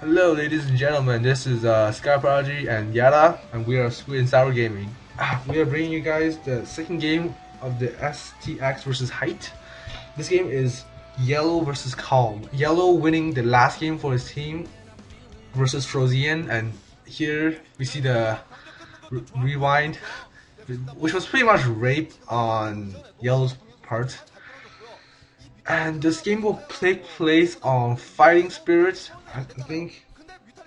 Hello, ladies and gentlemen. This is Sky Prodigy and Yada, and we are SweetandSourGaming. We are bringing you guys the second game of the STX versus Hite. This game is Yellow versus Calm. Yellow winning the last game for his team versus Frozian, and here we see the rewind, which was pretty much rape on Yellow's part. And this game will take place on Fighting Spirit, I think.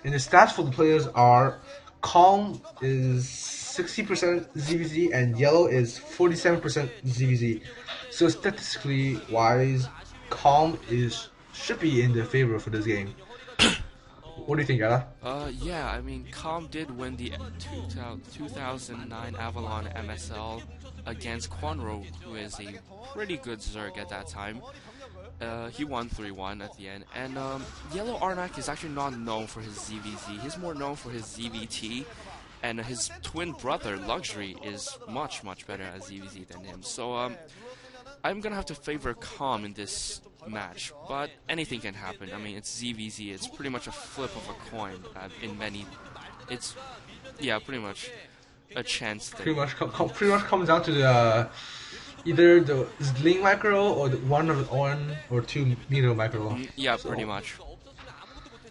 And the stats for the players are Calm is 60% ZVZ and Yellow is 47% ZVZ. So statistically wise, Calm should be in the favor for this game. What do you think, Ella? Yeah, I mean, Calm did win the 2009 Avalon MSL against Quanro, who is a pretty good Zerg at that time. He won 3-1 at the end. And Yellow Arnc is actually not known for his ZVZ. He's more known for his ZVT. And his twin brother, Luxury, is much better at ZVZ than him. So I'm gonna have to favor Calm in this match, but anything can happen. I mean, it's ZVZ. It's pretty much a flip of a coin. In many, it's pretty much a chance thing. Pretty much comes down to the either the Link micro or the one or two meter micro. Yeah, so, pretty much.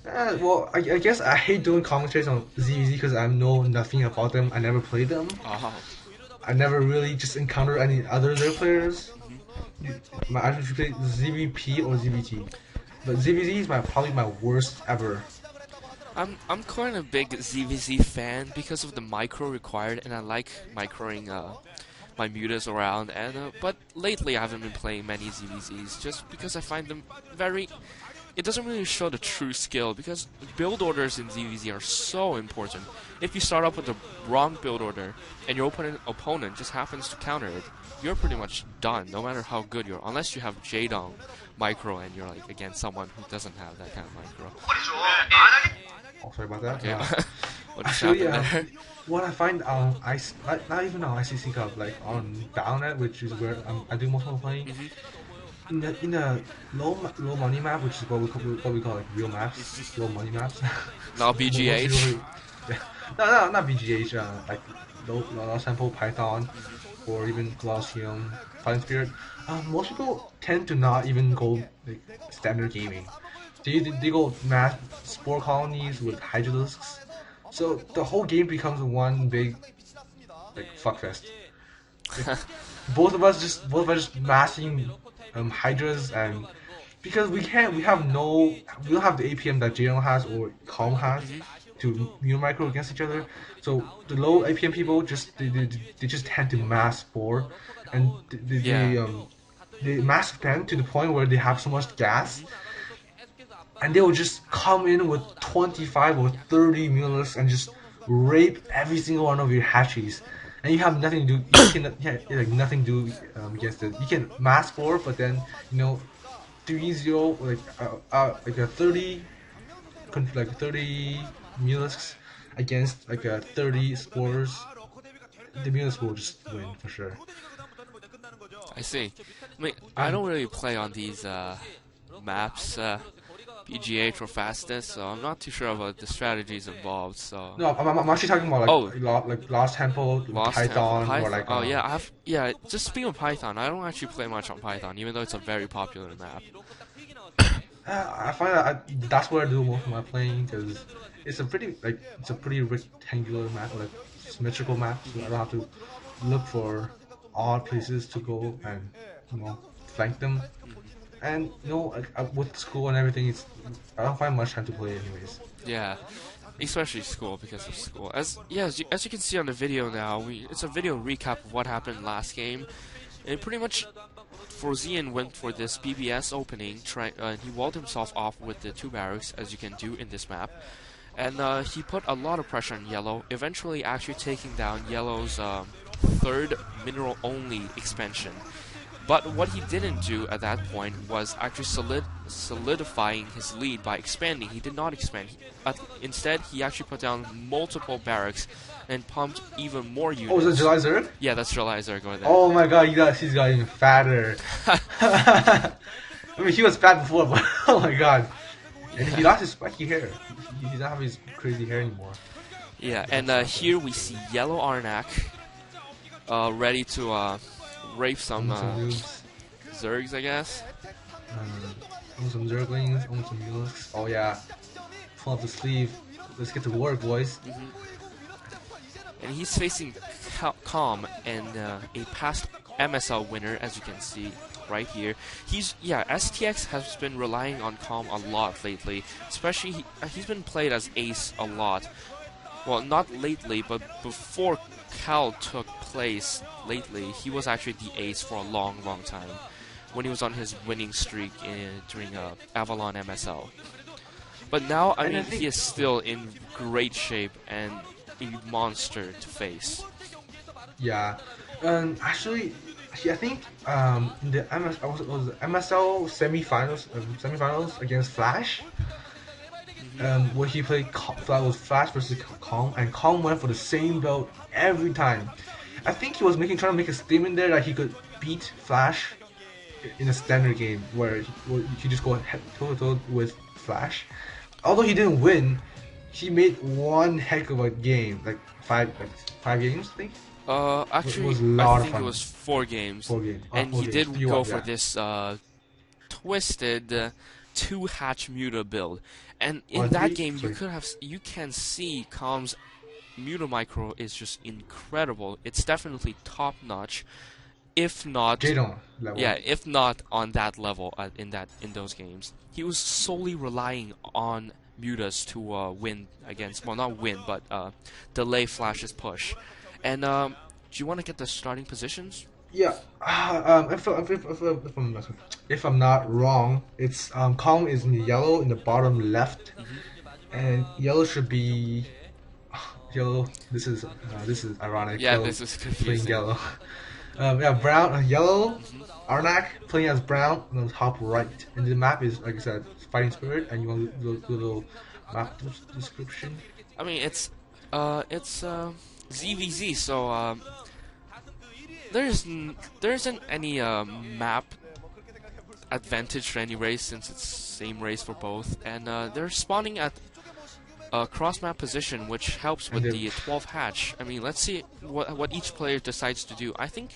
Well, I guess I hate doing commentaries on ZVZ because I know nothing about them. I never played them. I never really just encountered any other Zerg players. I actually play ZVP or ZVT, but ZVZ is probably my worst ever. I'm quite a big ZVZ fan because of the micro required, and I like microing my mutas around. And but lately I haven't been playing many ZVZs just because I find them very. It doesn't really show the true skill because build orders in ZVZ are so important. If you start up with the wrong build order and your opponent just happens to counter it, you're pretty much done, no matter how good you are. Unless you have Jadong micro and you're like against someone who doesn't have that kind of micro. Oh, sorry about that. Okay. What just Actually, happened there? what I find on not even on ICC Cup, like on Downnet, which is where I do most of my playing. In the low money map, which is what we call like real maps, low money maps. Not BGH. No, not BGH. Like low sample Python, or even Colosseum, Fighting Spirit. Most people tend to not even go like standard gaming. They go mass spore colonies with Hydralisks. So the whole game becomes one big like fuckfest. Like, both of us just massing Hydras, and because we don't have the APM that Jadon has or Calm has to micro against each other. So the low APM people they just tend to mass spore, and they mass them to the point where they have so much gas, and they will just come in with 25 or 30 mules and just rape every single one of your hatcheries. And you have nothing to do. Nothing to do against it. You can mass spore, but then 3-0 like a 30 mules against like a 30 spores. The mules will just win for sure. I see. I mean, I don't really play on these maps. BGH or fastest, so I'm not too sure about the strategies involved. So no, I'm actually talking about like Lost Temple, Python, or like. Oh yeah, just speaking of Python, I don't actually play much on Python, even though it's a very popular map. I find that that's where I do most of my playing because it's a pretty rectangular map, like symmetrical map, so I don't have to look for odd places to go and flank them. And with school and everything, I don't find much time to play anyways. Yeah, especially school because of school. As you can see on the video now, it's a video recap of what happened last game. And pretty much, Frozian went for this BBS opening, he walled himself off with the 2 barracks, as you can do in this map. And he put a lot of pressure on Yellow, eventually actually taking down Yellow's 3rd mineral-only expansion. But what he didn't do at that point was actually solidifying his lead by expanding. He did not expand. Instead, he actually put down multiple barracks and pumped even more units. Oh, is that July Zerg? Yeah, that's July Zerg over there. Oh my god, he's got even fatter. I mean, he was fat before, but oh my god. And he lost his spiky hair. he doesn't have his crazy hair anymore. Yeah, and here we see yellow Arnc ready to rape some noobs. Zergs, I guess. Own some Zerglings, own some Mules. Oh yeah, pull up the sleeve. Let's get to work, boys. And he's facing Calm and a past MSL winner, as you can see right here. STX has been relying on Calm a lot lately. Especially he's been played as ace a lot. Well, not lately, but before Cal took place lately, he was actually the ace for a long, long time when he was on his winning streak during Avalon MSL. But now, I mean, he is still in great shape and a monster to face. Yeah, actually, I think in the MSL semifinals against Flash, where he played with Flash versus Kong, and Kong went for the same belt every time. I think he was trying to make a statement there that he could beat Flash in a standard game where he just go head to toe with Flash. Although he didn't win, he made one heck of a game, like five games, I think. Actually, I think it was 4 games. 4 games. And he games. did go for this twisted 2-hatch Muta build. And in that game, you can see Calm's Muta micro is just incredible. It's definitely top notch, if not level. Yeah, if not on that level in those games. He was solely relying on Mutas to win against, well, not win, but delay Flash's push. And do you want to get the starting positions? Yeah. If I'm not wrong, it's Kong is in the yellow in the bottom left, and yellow should be yellow. This is ironic. Yeah, this is confusing. Yellow. Brown, yellow. Arnc playing as brown on the top right, and the map is, like I said, Fighting Spirit. And you want the little map description? I mean, it's ZVZ, so there isn't any map advantage for any race since it's same race for both, and they're spawning at a cross map position, which helps with the 12 hatch. I mean, let's see what each player decides to do. I think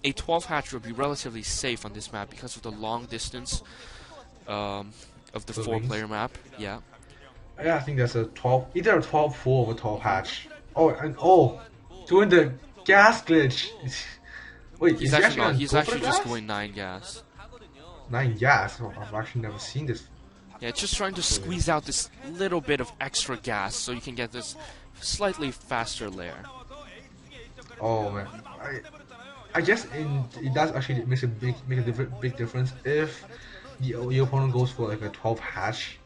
a 12 hatch would be relatively safe on this map because of the long distance of the 4-player map. Yeah. Yeah, I think that's either a 12 full or a 12 hatch. Doing the gas glitch. Wait, he's actually just going 9 gas. 9 gas? Oh, I've actually never seen this. Yeah, just trying to squeeze out this little bit of extra gas so you can get this slightly faster layer. Oh man, I guess it does actually make a big difference if the opponent goes for like a 12 hatch,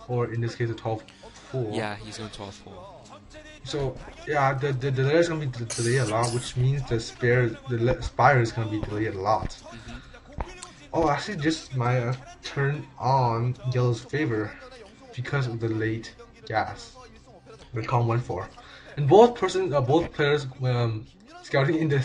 or in this case a 12 full. Yeah, he's going 12 full. So yeah, the layer is gonna be delayed a lot, which means the spire is gonna be delayed a lot. Oh, actually, just my turn on yellow's favor because of the late gas that Kong went for, and both players scouting in the